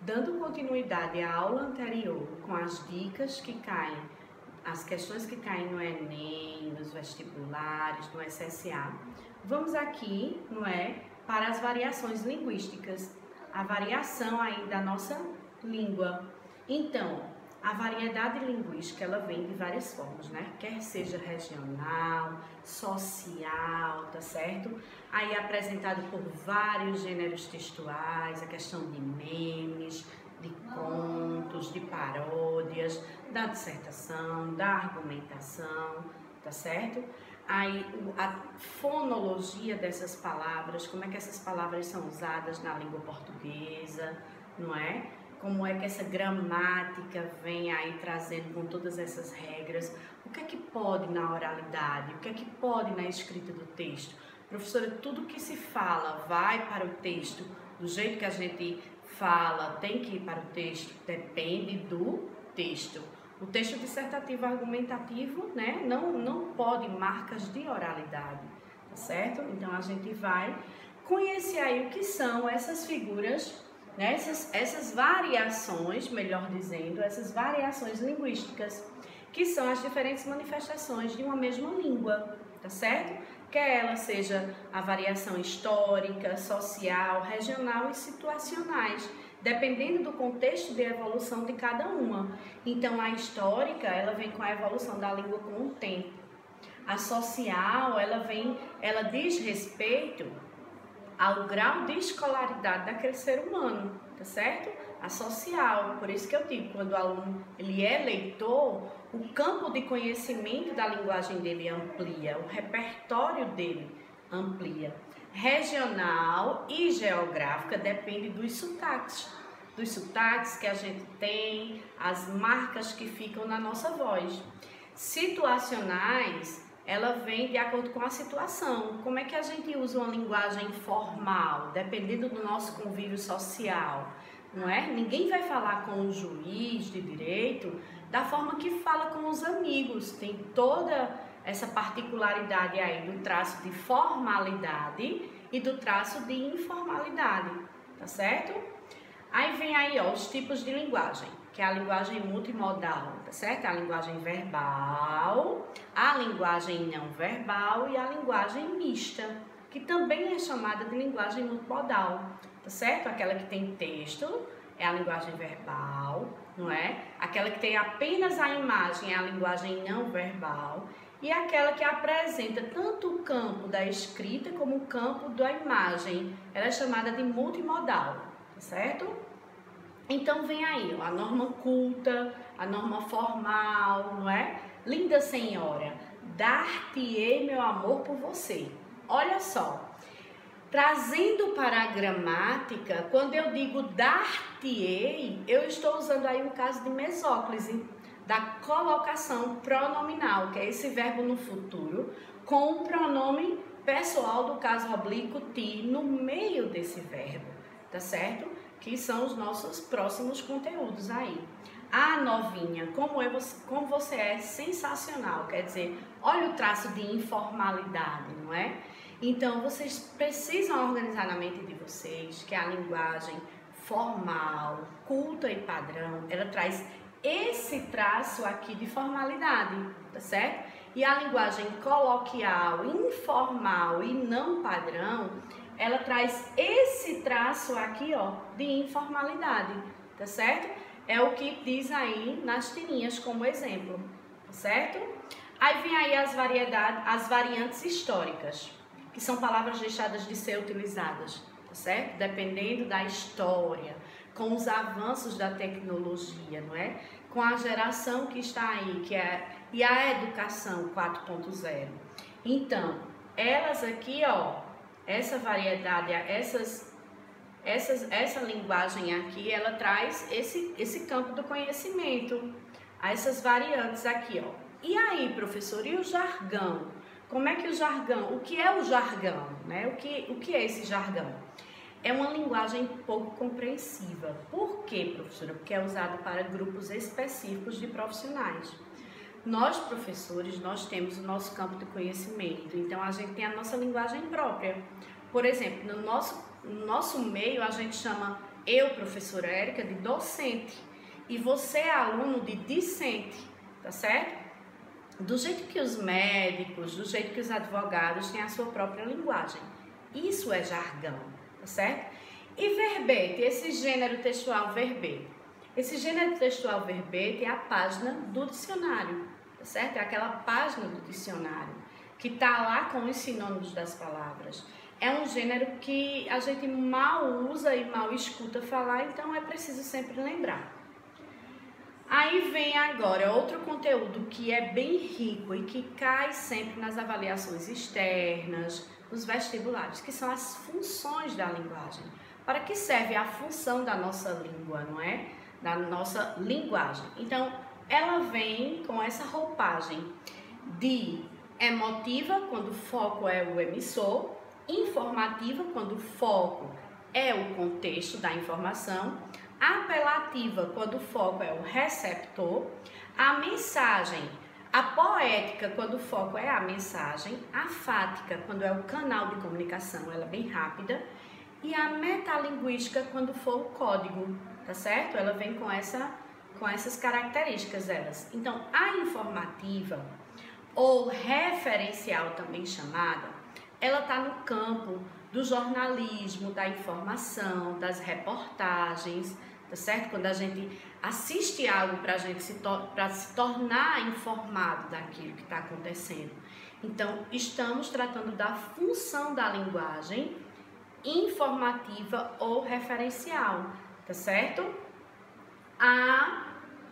Dando continuidade à aula anterior com as dicas que caem, as questões que caem no Enem, nos vestibulares, no SSA, vamos aqui, para as variações linguísticas, a variação aí da nossa língua. Então, a variedade linguística, ela vem de várias formas, Quer seja regional, social, tá certo? Aí apresentado por vários gêneros textuais, a questão de memes, de contos, de paródias, da dissertação, da argumentação, tá certo? Aí a fonologia dessas palavras, como é que essas palavras são usadas na língua portuguesa, Como é que essa gramática vem aí trazendo com todas essas regras, o que é que pode na oralidade, o que é que pode na escrita do texto. Professora, tudo que se fala vai para o texto, do jeito que a gente fala, tem que ir para o texto, depende do texto. O texto dissertativo argumentativo, não pode marcas de oralidade, tá certo? Então a gente vai conhecer aí o que são essas figuras, essas variações, melhor dizendo, essas variações linguísticas, que são as diferentes manifestações de uma mesma língua, tá certo? Quer ela seja a variação histórica, social, regional e situacionais, dependendo do contexto de evolução de cada uma. Então, a histórica, ela vem com a evolução da língua com o tempo. A social, ela diz respeito ao grau de escolaridade daquele ser humano, tá certo? A social, por isso que eu digo, quando o aluno ele é leitor, o campo de conhecimento da linguagem dele amplia, o repertório dele amplia. Regional e geográfica depende dos sotaques que a gente tem, as marcas que ficam na nossa voz. Situacionais, ela vem de acordo com a situação. Como é que a gente usa uma linguagem formal, dependendo do nosso convívio social, Ninguém vai falar com o juiz de direito da forma que fala com os amigos. Tem toda essa particularidade aí do traço de formalidade e do traço de informalidade, tá certo? Aí vem aí, os tipos de linguagem, que é a linguagem multimodal, tá certo? A linguagem verbal, a linguagem não verbal e a linguagem mista, que também é chamada de linguagem multimodal, tá certo? Aquela que tem texto é a linguagem verbal, Aquela que tem apenas a imagem é a linguagem não verbal e aquela que apresenta tanto o campo da escrita como o campo da imagem, ela é chamada de multimodal, tá certo? Então vem aí a norma culta, a norma formal, Linda senhora, dar-te-ei meu amor por você. Olha só, trazendo para a gramática, quando eu digo dar-te-ei, eu estou usando aí um caso de mesóclise, da colocação pronominal, que é esse verbo no futuro, com o pronome pessoal do caso oblíquo ti no meio desse verbo, tá certo? Que são os nossos próximos conteúdos aí. Ah, novinha, como você é sensacional, quer dizer, olha o traço de informalidade, Então, vocês precisam organizar na mente de vocês que a linguagem formal, culta e padrão, ela traz esse traço aqui de formalidade, tá certo? E a linguagem coloquial, informal e não padrão, ela traz esse traço aqui, de informalidade, tá certo? É o que diz aí nas tirinhas como exemplo, tá certo? Aí vem aí as variantes históricas, que são palavras deixadas de ser utilizadas, tá certo? Dependendo da história, com os avanços da tecnologia, Com a geração que está aí, e a educação 4.0. Então, elas aqui, essa variedade, essa linguagem aqui, ela traz esse campo do conhecimento, essas variantes aqui, E aí, professor, e o jargão? Como é que o jargão, o que é o jargão, O que é esse jargão? É uma linguagem pouco compreensiva. Por quê, professora? Porque é usado para grupos específicos de profissionais. Nós, professores, nós temos o nosso campo de conhecimento, então a gente tem a nossa linguagem própria. Por exemplo, no nosso meio a gente chama Eu, professora Érica, de docente, e você é aluno de discente, tá certo? Do jeito que os médicos, do jeito que os advogados têm a sua própria linguagem. Isso é jargão, tá certo? E verbete, esse gênero textual verbete. Esse gênero textual verbete é a página do dicionário, tá certo? É aquela página do dicionário que tá lá com os sinônimos das palavras. É um gênero que a gente mal usa e mal escuta falar, então é preciso sempre lembrar. Aí vem agora outro conteúdo que é bem rico e que cai sempre nas avaliações externas, nos vestibulares, que são as funções da linguagem. Para que serve a função da nossa língua, não é? Da nossa linguagem. Então, ela vem com essa roupagem de emotiva, quando o foco é o emissor, informativa, quando o foco é o contexto da informação, apelativa, quando o foco é o receptor, a mensagem, a poética, quando o foco é a mensagem, a fática, quando é o canal de comunicação, ela é bem rápida, e a metalinguística, quando for o código, tá certo? Ela vem com essas características delas. Então, a informativa, ou referencial também chamada, ela está no campo do jornalismo, da informação, das reportagens, tá certo? Quando a gente assiste algo para se tornar informado daquilo que está acontecendo. Então, estamos tratando da função da linguagem informativa ou referencial, tá certo? A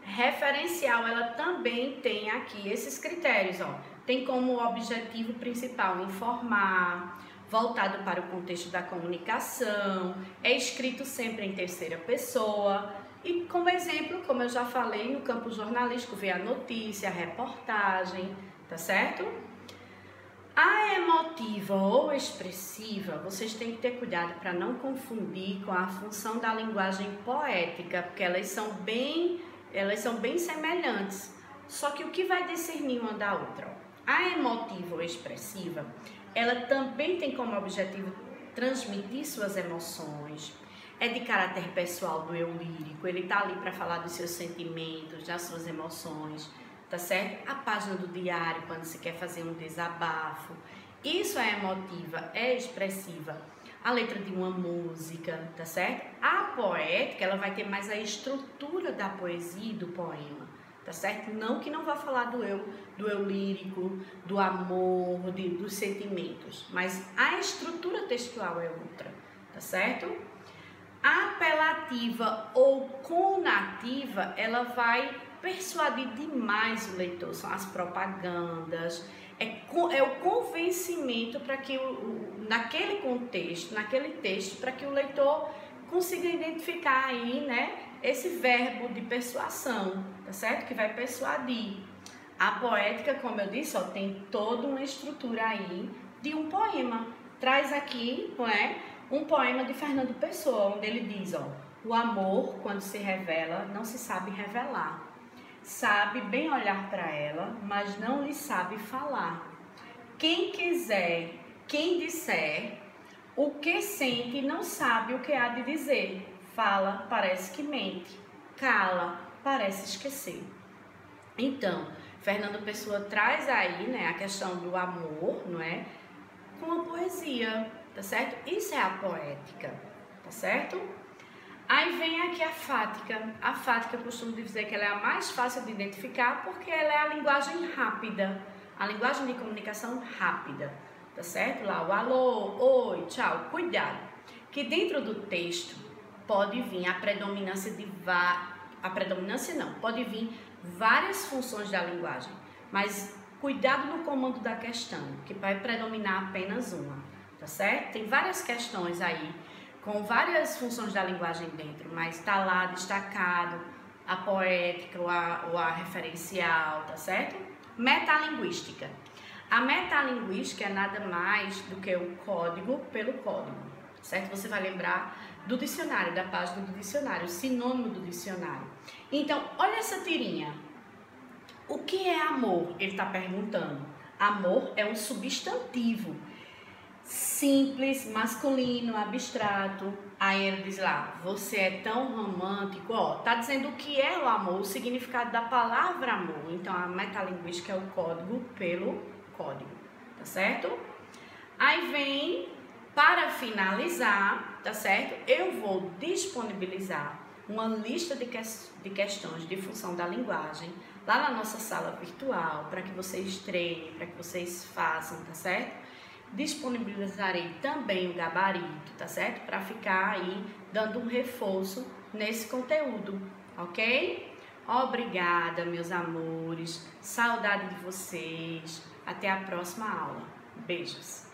referencial, ela também tem aqui esses critérios, ó. Tem como objetivo principal informar, voltado para o contexto da comunicação, é escrito sempre em terceira pessoa e como exemplo, como eu já falei, no campo jornalístico, vê a notícia, a reportagem, tá certo? A emotiva ou expressiva, vocês têm que ter cuidado para não confundir com a função da linguagem poética, porque elas são bem semelhantes. Só que o que vai discernir uma da outra? A emotiva ou expressiva, ela também tem como objetivo transmitir suas emoções, é de caráter pessoal do eu lírico, ele tá ali para falar dos seus sentimentos, das suas emoções, tá certo? A página do diário, quando se quer fazer um desabafo, isso é emotiva, é expressiva. A letra de uma música, tá certo? A poética, ela vai ter mais a estrutura da poesia e do poema, tá certo? Não que não vá falar do eu lírico, do amor, dos sentimentos, mas a estrutura textual é outra, tá certo? A apelativa ou conativa, ela vai persuadir demais o leitor, são as propagandas, é o convencimento para que naquele contexto, naquele texto, para que o leitor consiga identificar aí, né, esse verbo de persuasão, tá certo? Que vai persuadir. A poética, como eu disse, ó, tem toda uma estrutura aí de um poema. Traz aqui, não é, um poema de Fernando Pessoa, onde ele diz, ó, o amor, quando se revela, não se sabe revelar. Sabe bem olhar para ela, mas não lhe sabe falar. Quem quiser, quem disser, o que sente não sabe o que há de dizer. Fala, parece que mente. Cala, parece esquecer. Então, Fernando Pessoa traz aí, né, a questão do amor, não é? Com a poesia, tá certo? Isso é a poética, tá certo? Aí vem aqui a fática. A fática eu costumo dizer que ela é a mais fácil de identificar porque ela é a linguagem rápida, a linguagem de comunicação rápida, tá certo? Lá o alô, oi, tchau, cuidado, que dentro do texto pode vir a predominância pode vir várias funções da linguagem, mas cuidado no comando da questão, que vai predominar apenas uma, tá certo? Tem várias questões aí, com várias funções da linguagem dentro, mas está lá destacado a poética ou a referencial, tá certo? Metalinguística. A metalinguística é nada mais do que o código pelo código, certo? Você vai lembrar do dicionário, da página do dicionário, o sinônimo do dicionário. Então, olha essa tirinha. O que é amor? Ele está perguntando. Amor é um substantivo. simples, masculino, abstrato. Aí ele diz lá, você é tão romântico, ó, tá dizendo o que é o amor, o significado da palavra amor. Então a metalinguística é o código pelo código, tá certo? Aí vem, para finalizar, tá certo? Eu vou disponibilizar uma lista de questões de função da linguagem lá na nossa sala virtual, para que vocês treinem, para que vocês façam, tá certo? Disponibilizarei também o gabarito, tá certo? Para ficar aí dando um reforço nesse conteúdo, ok? Obrigada, meus amores. Saudade de vocês. Até a próxima aula. Beijos.